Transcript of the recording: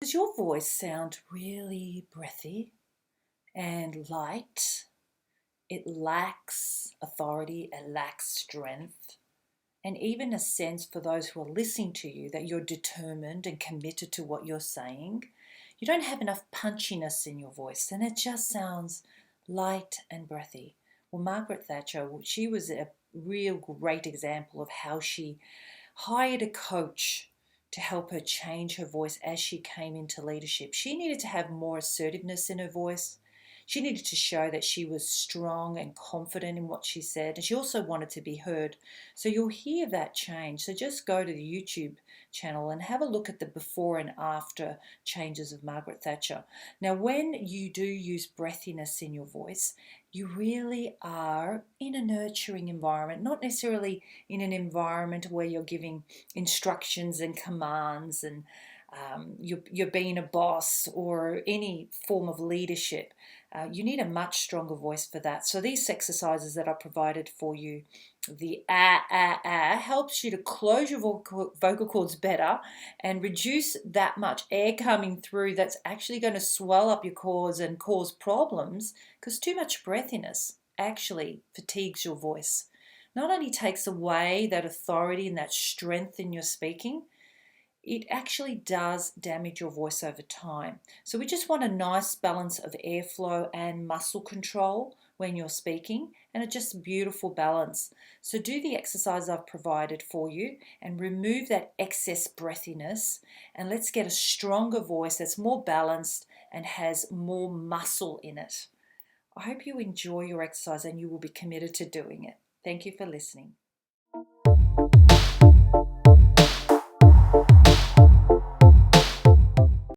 Does your voice sound really breathy and light? It lacks authority, it lacks strength, and even a sense for those who are listening to you that you're determined and committed to what you're saying. You don't have enough punchiness in your voice, and it just sounds light and breathy. Well, Margaret Thatcher, she was a real great example of how she hired a coach to help her change her voice as she came into leadership. She needed to have more assertiveness in her voice. She needed to show that she was strong and confident in what she said, and she also wanted to be heard. So you'll hear that change. So just go to the YouTube channel and have a look at the before and after changes of Margaret Thatcher. Now, when you do use breathiness in your voice, you really are in a nurturing environment, not necessarily in an environment where you're giving instructions and commands and you're being a boss or any form of leadership. You need a much stronger voice for that. So these exercises that I provided for you, the helps you to close your vocal cords better and reduce that much air coming through that's actually going to swell up your cords and cause problems, because too much breathiness actually fatigues your voice. Not only takes away that authority and that strength in your speaking, it actually does damage your voice over time. So we just want a nice balance of airflow and muscle control when you're speaking, and it's just a beautiful balance. So do the exercise I've provided for you and remove that excess breathiness, and let's get a stronger voice that's more balanced and has more muscle in it. I hope you enjoy your exercise and you will be committed to doing it. Thank you for listening.